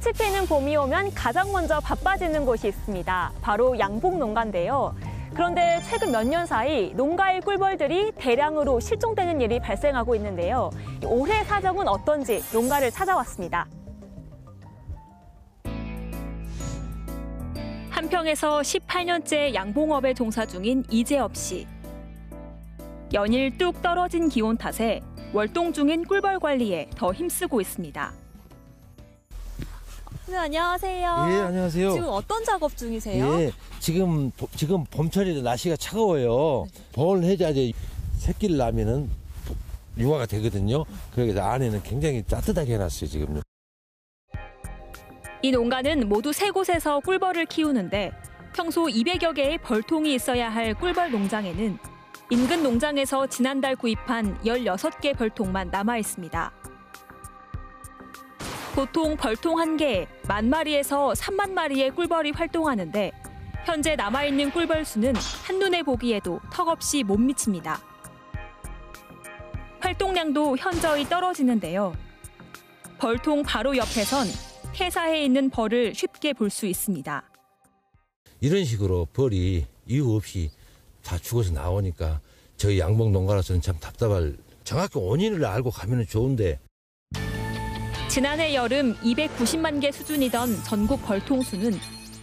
꽃이 피는 봄이 오면 가장 먼저 바빠지는 곳이 있습니다. 바로 양봉 농가인데요. 그런데 최근 몇 년 사이 농가의 꿀벌들이 대량으로 실종되는 일이 발생하고 있는데요. 올해 사정은 어떤지 농가를 찾아왔습니다. 한평에서 18년째 양봉업에 종사 중인 이재업 씨. 연일 뚝 떨어진 기온 탓에 월동 중인 꿀벌 관리에 더 힘쓰고 있습니다. 네, 안녕하세요. 예, 안녕하세요. 지금 어떤 작업 중이세요? 예, 지금 봄철이라 날씨가 차가워요. 벌 해자제 새끼를 낳으면은 융화가 되거든요. 그래서 안에는 굉장히 따뜻하게 해놨어요, 지금요. 이 농가는 모두 3곳에서 꿀벌을 키우는데 평소 200여 개의 벌통이 있어야 할 꿀벌 농장에는 인근 농장에서 지난달 구입한 16개 벌통만 남아 있습니다. 보통 벌통 1개에 10,000마리에서 30,000마리의 꿀벌이 활동하는데 현재 남아있는 꿀벌 수는 한눈에 보기에도 턱없이 못 미칩니다. 활동량도 현저히 떨어지는데요. 벌통 바로 옆에선 폐사해 있는 벌을 쉽게 볼 수 있습니다. 이런 식으로 벌이 이유 없이 다 죽어서 나오니까 저희 양봉 농가로서는 참 답답할, 정확히 원인을 알고 가면 좋은데. 지난해 여름 290만 개 수준이던 전국 벌통 수는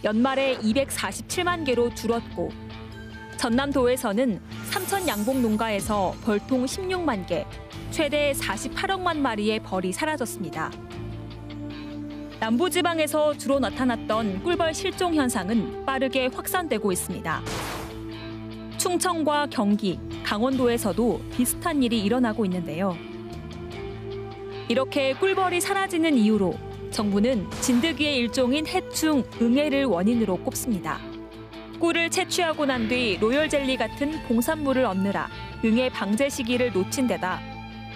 연말에 247만 개로 줄었고 전남도에서는 삼천 양봉 농가에서 벌통 16만 개, 최대 48억만 마리의 벌이 사라졌습니다. 남부지방에서 주로 나타났던 꿀벌 실종 현상은 빠르게 확산되고 있습니다. 충청과 경기, 강원도에서도 비슷한 일이 일어나고 있는데요. 이렇게 꿀벌이 사라지는 이유로 정부는 진드기의 일종인 해충, 응애를 원인으로 꼽습니다. 꿀을 채취하고 난 뒤 로열젤리 같은 봉산물을 얻느라 응애 방제 시기를 놓친 데다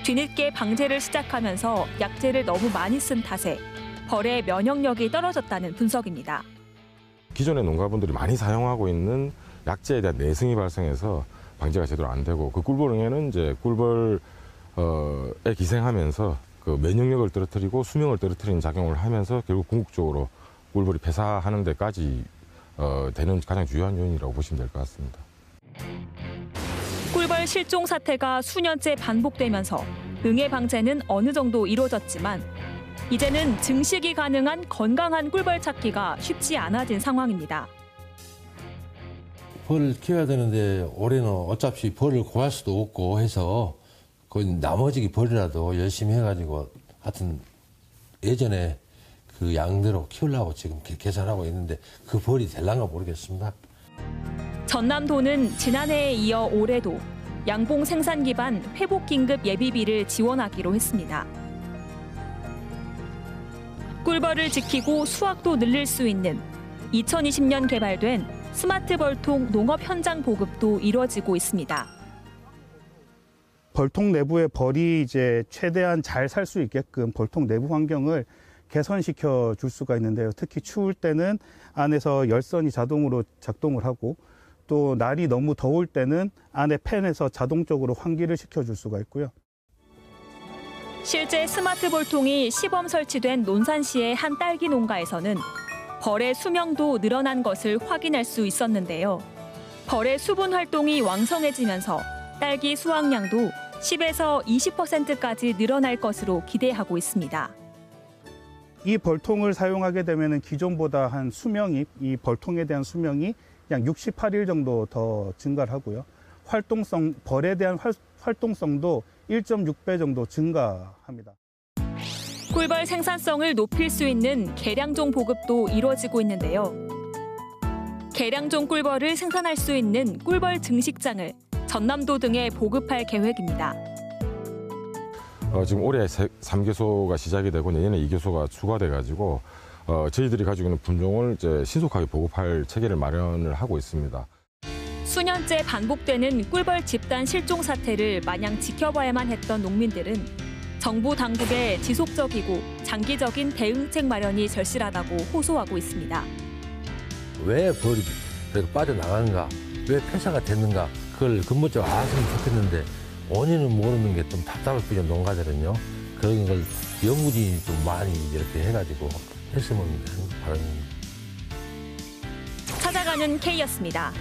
뒤늦게 방제를 시작하면서 약재를 너무 많이 쓴 탓에 벌의 면역력이 떨어졌다는 분석입니다. 기존의 농가분들이 많이 사용하고 있는 약재에 대한 내성이 발생해서 방제가 제대로 안 되고, 그 꿀벌응애는 이제 꿀벌에 기생하면서 그 면역력을 떨어뜨리고 수명을 떨어뜨리는 작용을 하면서 결국 궁극적으로 꿀벌이 폐사하는 데까지 되는 가장 주요한 요인이라고 보시면 될 것 같습니다. 꿀벌 실종 사태가 수년째 반복되면서 응애 방제는 어느 정도 이루어졌지만 이제는 증식이 가능한 건강한 꿀벌 찾기가 쉽지 않아진 상황입니다. 벌을 키워야 되는데 올해는 어차피 벌을 구할 수도 없고 해서 거의 나머지 벌이라도 열심히 해가지고 하여튼 예전에 그 양대로 키우려고 지금 계산하고 있는데 그 벌이 될란가 모르겠습니다. 전남도는 지난해에 이어 올해도 양봉 생산 기반 회복 긴급 예비비를 지원하기로 했습니다. 꿀벌을 지키고 수확도 늘릴 수 있는 2020년 개발된 스마트 벌통 농업 현장 보급도 이루어지고 있습니다. 벌통 내부의 벌이 이제 최대한 잘 살 수 있게끔 벌통 내부 환경을 개선시켜 줄 수가 있는데요. 특히 추울 때는 안에서 열선이 자동으로 작동을 하고 또 날이 너무 더울 때는 안에 팬에서 자동적으로 환기를 시켜줄 수가 있고요. 실제 스마트 벌통이 시범 설치된 논산시의 한 딸기 농가에서는 벌의 수명도 늘어난 것을 확인할 수 있었는데요. 벌의 수분 활동이 왕성해지면서 딸기 수확량도 10에서 20%까지 늘어날 것으로 기대하고 있습니다. 이 벌통을 사용하게 되면 기존보다 한 수명이, 이 벌통에 대한 수명이 약 68일 정도 더 증가를 하고요. 벌에 대한 활동성도 1.6배 정도 증가합니다. 꿀벌 생산성을 높일 수 있는 계량종 보급도 이루어지고 있는데요. 계량종 꿀벌을 생산할 수 있는 꿀벌 증식장을 전남도 등에 보급할 계획입니다. 지금 올해 3개소가 시작이 되고 내년에 2개소가 추가돼가지고 저희들이 가지고 있는 품종을 이제 신속하게 보급할 체계를 마련을 하고 있습니다. 수년째 반복되는 꿀벌 집단 실종 사태를 마냥 지켜봐야만 했던 농민들은 정부 당국의 지속적이고 장기적인 대응책 마련이 절실하다고 호소하고 있습니다. 왜 벌이 빠져나가는가, 왜 폐사가 됐는가, 그걸 근본적으로 알았으면 좋겠는데 원인을 모르는 게 좀 답답할 뿐이죠, 농가들은요. 그런 걸 연구진이 좀 많이 이렇게 해가지고 했으면 하는 바람입니다. 찾아가는 K였습니다.